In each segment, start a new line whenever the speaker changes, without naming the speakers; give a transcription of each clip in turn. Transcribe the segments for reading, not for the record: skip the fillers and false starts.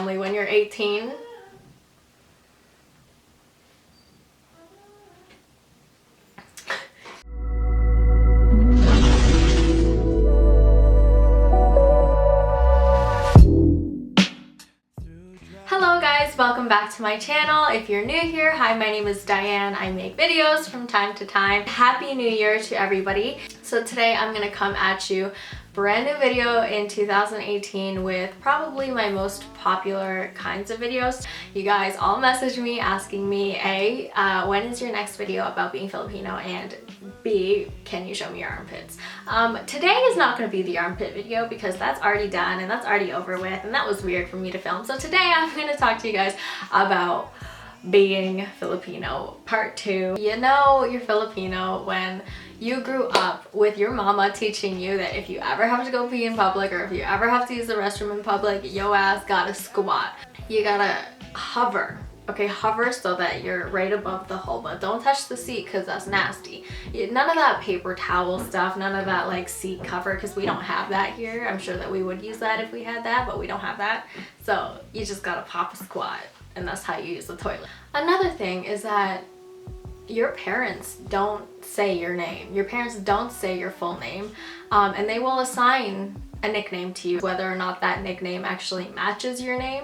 When you're 18, hello guys, welcome back to my channel. If you're new here, hi, my name is Diane. I make videos from time to time. Happy New Year to everybody. So today I'm gonna come at you brand new video in 2018 with probably my most popular kinds of videos. You guys all messaged me asking me A, when is your next video about being Filipino, and B, can you show me your armpits? Today is not going to be the armpit video because that's already done and that's already over with, and that was weird for me to film. So today I'm going to talk to you guys about being Filipino part 2. You know you're Filipino when you grew up with your mama teaching you that if you ever have to go pee in public or if you ever have to use the restroom in public, yo ass gotta squat. You gotta hover. Okay, hover so that you're right above the hole, but don't touch the seat because that's nasty. None of that paper towel stuff, none of that like seat cover, because we don't have that here. I'm sure that we would use that if we had that, but we don't have that. So you just gotta pop a squat, and that's how you use the toilet. Another thing is that your parents don't say your name. Your parents don't say your full name, and they will assign a nickname to you. Whether or not that nickname actually matches your name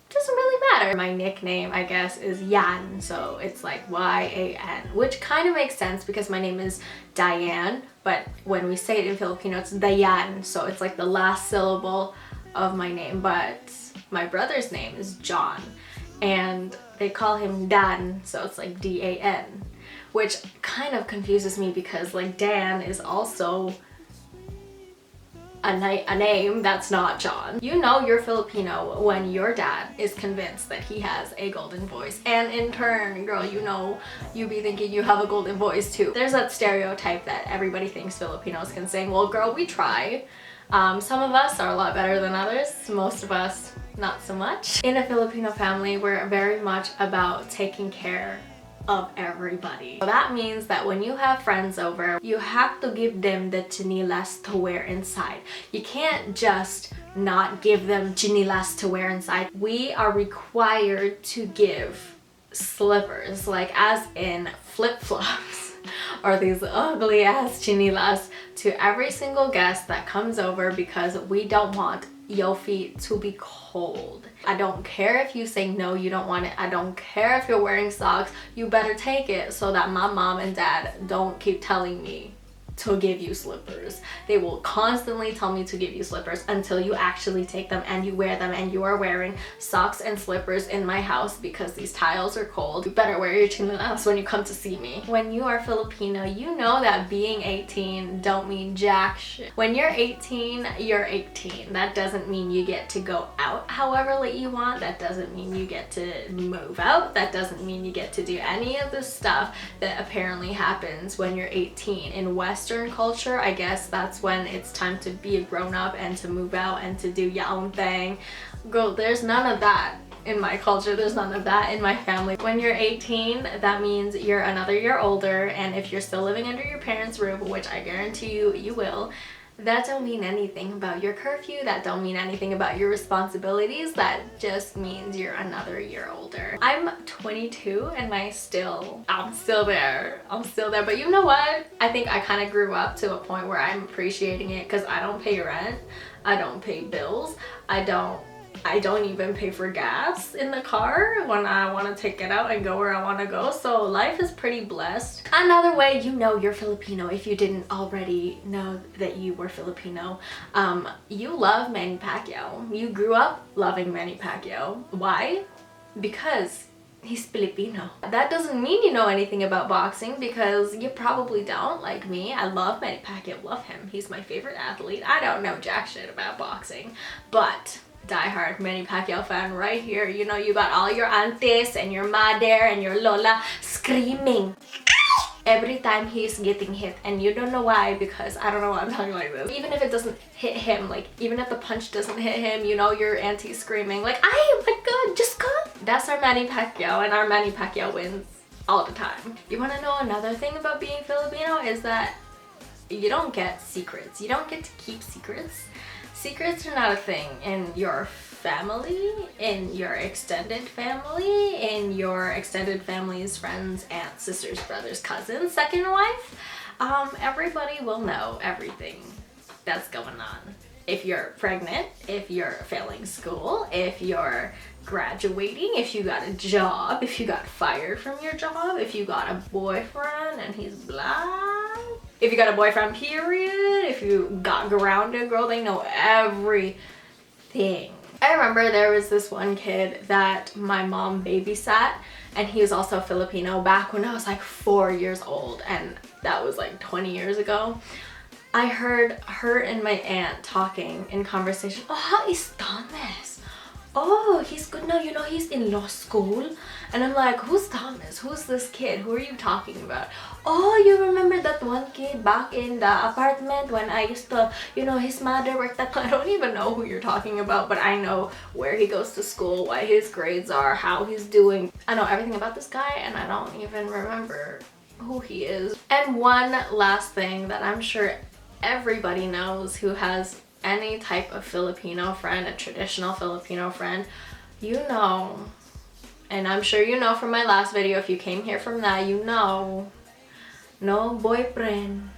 doesn't really matter. My nickname, I guess, is Yan, so it's like Y-A-N, which kind of makes sense because my name is Diane, but when we say it in Filipino, it's Dayan, so it's like the last syllable of my name. But my brother's name is John, and they call him Dan, so it's like D-A-N, which kind of confuses me because like Dan is also a name that's not John. You know you're Filipino when your dad is convinced that he has a golden voice, and in turn, girl, you know you be thinking you have a golden voice too. There's that stereotype that everybody thinks Filipinos can sing. Well, girl, we try. Some of us are a lot better than others. Most of us, not so much. In a Filipino family, we're very much about taking care of everybody. So that means that when you have friends over, you have to give them the chinelas to wear inside. You can't just not give them chinelas to wear inside. We are required to give slippers, like as in flip-flops or these ugly ass chinelas, to every single guest that comes over because we don't want your feet to be cold. I don't care if you say no, you don't want it. I don't care if you're wearing socks. You better take it so that my mom and dad don't keep telling me to give you slippers. They will constantly tell me to give you slippers until you actually take them and you wear them, and you are wearing socks and slippers in my house because these tiles are cold. You better wear your chinelas when you come to see me. When you are Filipino, you know that being 18 don't mean jack shit. When you're 18, you're 18. That doesn't mean you get to go out however late you want. That doesn't mean you get to move out. That doesn't mean you get to do any of the stuff that apparently happens when you're 18. In Western culture, I guess that's when it's time to be a grown-up and to move out and to do your own thing. Girl, there's none of that in my culture. There's none of that in my family. When you're 18, that means you're another year older, and if you're still living under your parents' roof, which I guarantee you will, that don't mean anything about your curfew. That don't mean anything about your responsibilities. That just means you're another year older. I'm 22 and I'm still there. But you know what? I think I kind of grew up to a point where I'm appreciating it because I don't pay rent. I don't pay bills. I don't even pay for gas in the car when I want to take it out and go where I want to go. So life is pretty blessed. Another way you know you're Filipino, if you didn't already know that you were Filipino, you love Manny Pacquiao. You grew up loving Manny Pacquiao. Why? Because he's Filipino. That doesn't mean you know anything about boxing because you probably don't, like me. I love Manny Pacquiao, love him. He's my favorite athlete. I don't know jack shit about boxing, but diehard Manny Pacquiao fan right here. You know, you got all your aunties and your mother and your lola screaming every time he's getting hit, and you don't know why, because I don't know why I'm talking like this. Even if it doesn't hit him, like even if the punch doesn't hit him, you know your auntie screaming like, "Oh my god, just go!" That's our Manny Pacquiao, and our Manny Pacquiao wins all the time. You want to know another thing about being Filipino is that you don't get secrets. You don't get to keep secrets. Secrets are not a thing in your family, in your extended family, in your extended family's friends, aunts, sisters, brothers, cousins, second wife, everybody will know everything that's going on. If you're pregnant, if you're failing school, if you're graduating, if you got a job, if you got fired from your job, if you got a boyfriend and he's black, if you got a boyfriend period, if you got grounded, girl, they know everything. I remember there was this one kid that my mom babysat, and he was also Filipino back when I was like 4 years old, and that was like 20 years ago. I heard her and my aunt talking in conversation. Oh, how is Thomas? Oh, he's good now, you know, he's in law school. And I'm like, who's Thomas? Who's this kid? Who are you talking about? Oh, you remember that one kid back in the apartment when I used to, you know, his mother worked at, I don't even know who you're talking about, but I know where he goes to school, what his grades are, how he's doing. I know everything about this guy, and I don't even remember who he is. And one last thing that I'm sure everybody knows who has any type of Filipino friend, a traditional Filipino friend, you know, and I'm sure you know from my last video, if you came here from that, you know, no boyfriend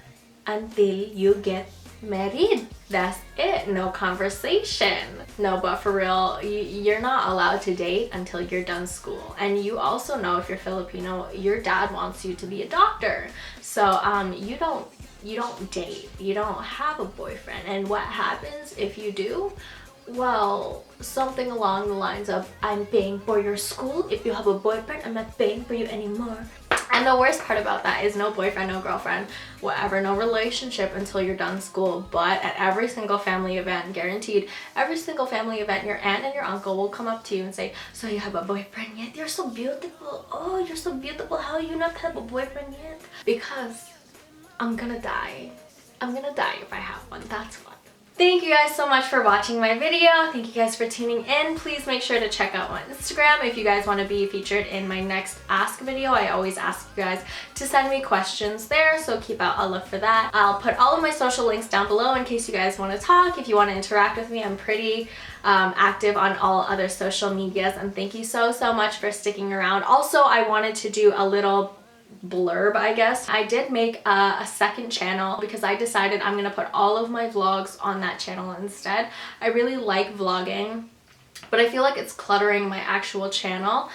until you get married. That's it. No conversation. No, but for real, you're not allowed to date until you're done school. And you also know, if you're Filipino, your dad wants you to be a doctor. So you don't date, you don't have a boyfriend. And what happens if you do? Well, something along the lines of, I'm paying for your school. If you have a boyfriend, I'm not paying for you anymore. And the worst part about that is no boyfriend, no girlfriend, whatever, no relationship until you're done school. But at every single family event, guaranteed, every single family event, your aunt and your uncle will come up to you and say, so you have a boyfriend yet? You're so beautiful. Oh, you're so beautiful. How you not have a boyfriend yet? Because I'm gonna die. I'm gonna die if I have one, that's what. Thank you guys so much for watching my video. Thank you guys for tuning in. Please make sure to check out my Instagram if you guys want to be featured in my next Ask video. I always ask you guys to send me questions there, so keep out a look for that. I'll put all of my social links down below in case you guys want to talk, if you want to interact with me. I'm pretty active on all other social medias, and thank you so much for sticking around. Also, I wanted to do a little blurb, I guess. I did make a second channel because I decided I'm gonna put all of my vlogs on that channel instead. I really like vlogging, but I feel like it's cluttering my actual channel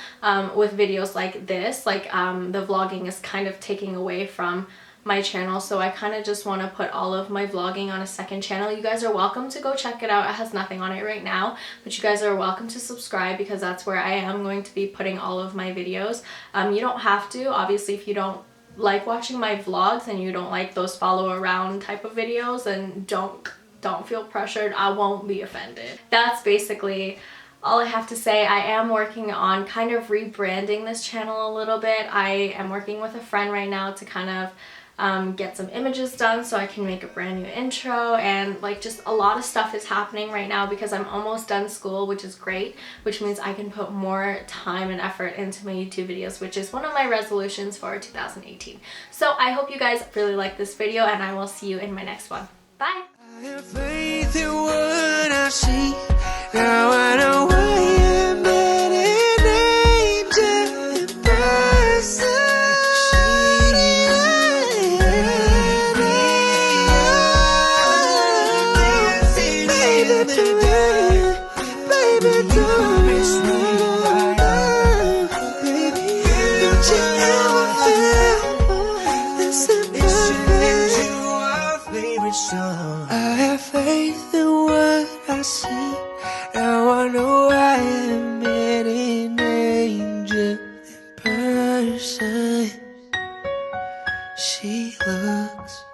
with videos like this. Like the vlogging is kind of taking away from my channel, so I kind of just want to put all of my vlogging on a second channel. You guys are welcome to go check it out. It has nothing on it right now, but you guys are welcome to subscribe because that's where I am going to be putting all of my videos. You don't have to, obviously. If you don't like watching my vlogs and you don't like those follow around type of videos, and don't feel pressured. I won't be offended. That's basically all I have to say. I am working on kind of rebranding this channel a little bit. I am working with a friend right now to kind of get some images done so I can make a brand new intro, and like just a lot of stuff is happening right now because I'm almost done school, which is great, which means I can put more time and effort into my YouTube videos, which is one of my resolutions for 2018. So I hope you guys really like this video, and I will see you in my next one. Bye! I have faith in what I see. Now I know I am an angel in person. I have faith in what I see. Now I know I am an angel in person. She looks